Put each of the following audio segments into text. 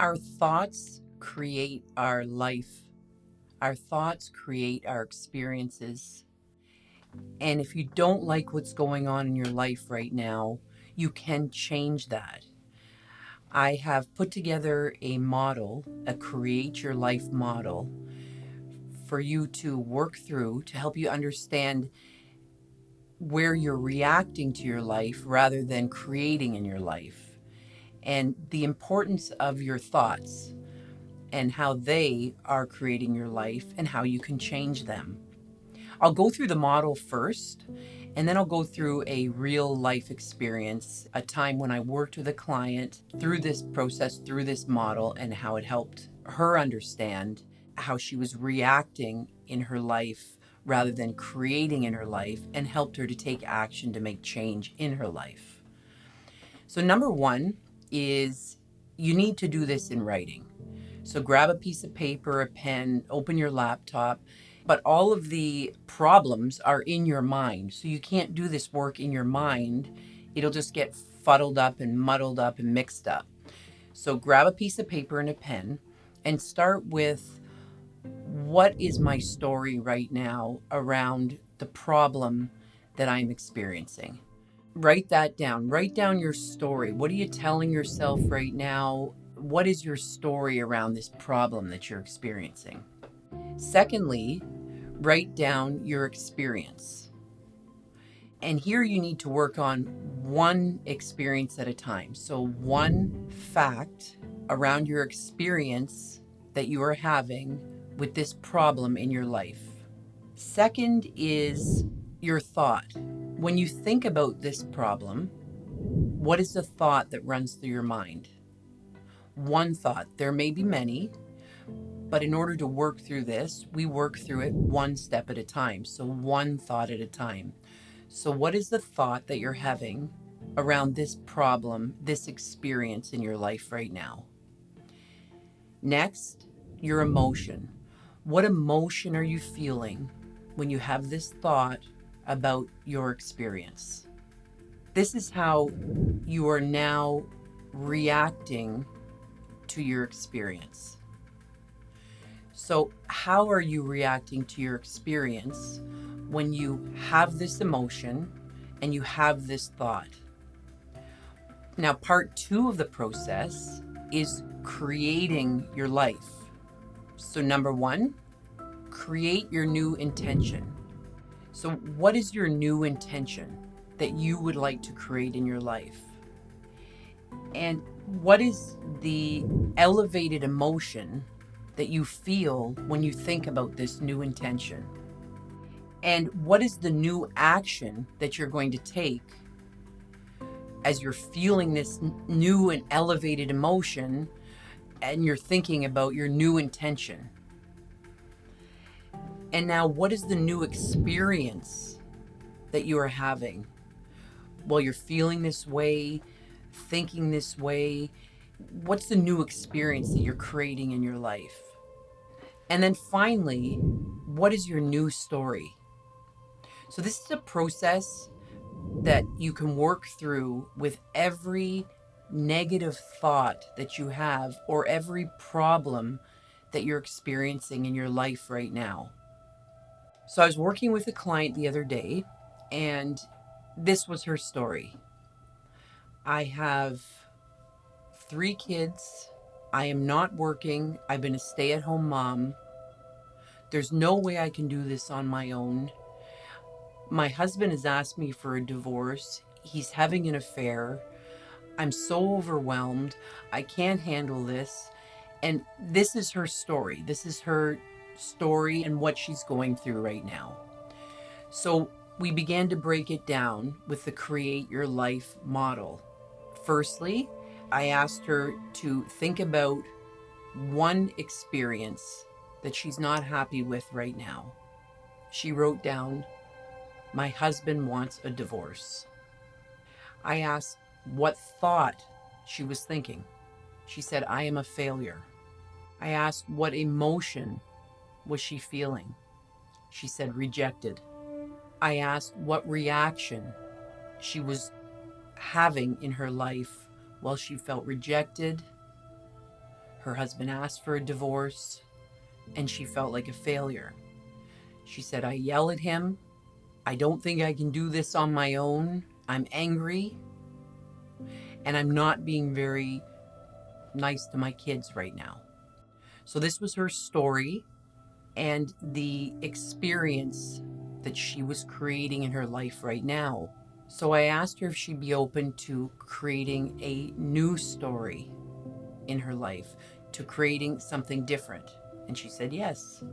Our thoughts create our life. Our thoughts create our experiences. And if you don't like what's going on in your life right now, you can change that. I have put together a model, a create your life model, for you to work through to help you understand where you're reacting to your life rather than creating in your life, and the importance of your thoughts and how they are creating your life and how you can change them. I'll go through the model first, and then I'll go through a real life experience, a time when I worked with a client through this process, through this model, and how it helped her understand how she was reacting in her life rather than creating in her life, and helped her to take action to make change in her life. So, number one is you need to do this in writing. So grab a piece of paper, a pen, open your laptop. But all of the problems are in your mind. So you can't do this work in your mind. It'll just get fuddled up and muddled up and mixed up. So grab a piece of paper and a pen and start with, what is my story right now around the problem that I'm experiencing? Write that down. Write down your story. What are you telling yourself right now? What is your story around this problem that you're experiencing? Secondly, write down your experience. And here you need to work on one experience at a time. So, one fact around your experience that you are having with this problem in your life. Second is your thought. When you think about this problem, what is the thought that runs through your mind? One thought. There may be many, but in order to work through this, we work through it one step at a time. So one thought at a time. So what is the thought that you're having around this problem, this experience in your life right now? Next, your emotion. What emotion are you feeling when you have this thought about your experience? This is how you are now reacting to your experience. So, how are you reacting to your experience when you have this emotion and you have this thought? Now, part two of the process is creating your life. So, number one, create your new intention. So, what is your new intention that you would like to create in your life? And what is the elevated emotion that you feel when you think about this new intention? And what is the new action that you're going to take as you're feeling this new and elevated emotion and you're thinking about your new intention? And now, what is the new experience that you are having while you're feeling this way, thinking this way? What's the new experience that you're creating in your life? And then finally, what is your new story? So this is a process that you can work through with every negative thought that you have or every problem that you're experiencing in your life right now. So I was working with a client the other day, and this was her story. I have 3 kids. I am not working. I've been a stay-at-home mom. There's no way I can do this on my own. My husband has asked me for a divorce. He's having an affair. I'm so overwhelmed. I can't handle this. And this is her story. This is her story and what she's going through right now. So we began to break it down with the Create Your Life model. Firstly, I asked her to think about one experience that she's not happy with right now. She wrote down, "My husband wants a divorce." I asked what thought she was thinking. She said, "I am a failure." I asked what emotion was she feeling. She said, "Rejected." I asked what reaction she was having in her life while she felt rejected, Her husband asked for a divorce, and she felt like a failure. She said, I yell at him. I don't think I can do this on my own. I'm angry, and I'm not being very nice to my kids right now. So this was her story and the experience that she was creating in her life right now. So I asked her if she'd be open to creating a new story in her life, to creating something different. And she said yes.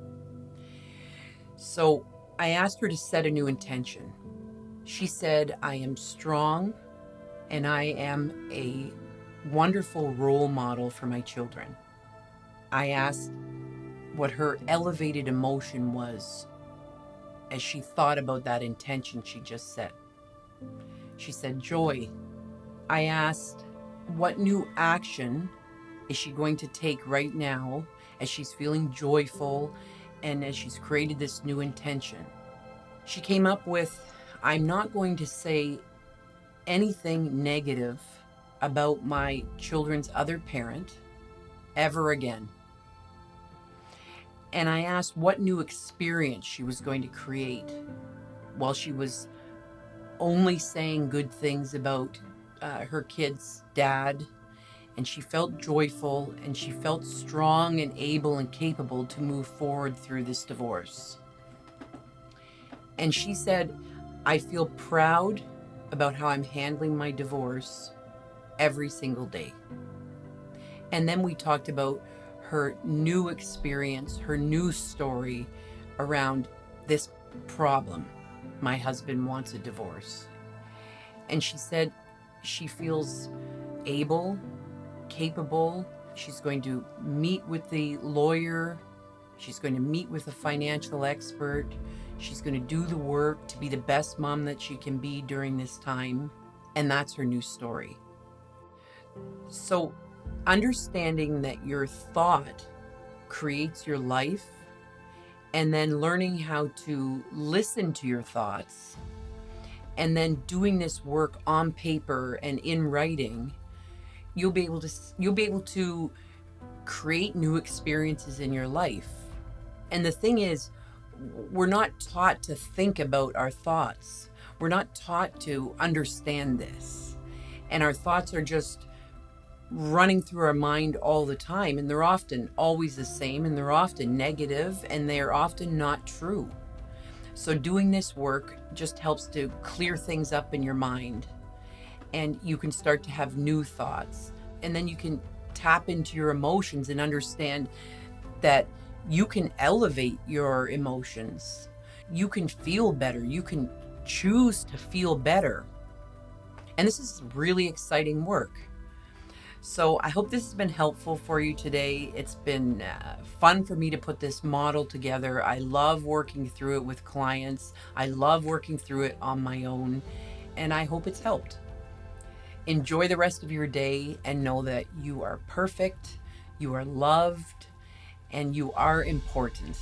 So I asked her to set a new intention. She said, I am strong and I am a wonderful role model for my children. I asked what her elevated emotion was as she thought about that intention she just set. She said, joy. I asked, what new action is she going to take right now as she's feeling joyful and as she's created this new intention? She came up with, I'm not going to say anything negative about my children's other parent ever again. And I asked what new experience she was going to create while she was only saying good things about her kid's dad. And she felt joyful and she felt strong and able and capable to move forward through this divorce. And she said, I feel proud about how I'm handling my divorce every single day. And then we talked about her new experience, her new story around this problem. My husband wants a divorce. And she said she feels able, capable. She's going to meet with the lawyer. She's going to meet with a financial expert. She's going to do the work to be the best mom that she can be during this time. And that's her new story. So understanding that your thought creates your life, and then learning how to listen to your thoughts, and then doing this work on paper and in writing, you'll be able to create new experiences in your life. And the thing is, we're not taught to think about our thoughts. We're not taught to understand this. And our thoughts are just running through our mind all the time, and they're often always the same, and they're often negative, and they're often not true. So doing this work just helps to clear things up in your mind, and you can start to have new thoughts, and then you can tap into your emotions and understand that you can elevate your emotions. You can feel better. You can choose to feel better. And this is really exciting work. So I hope this has been helpful for you today. It's been fun for me to put this model together. I love working through it with clients. I love working through it on my own, and I hope it's helped. Enjoy the rest of your day and know that you are perfect, you are loved, and you are important.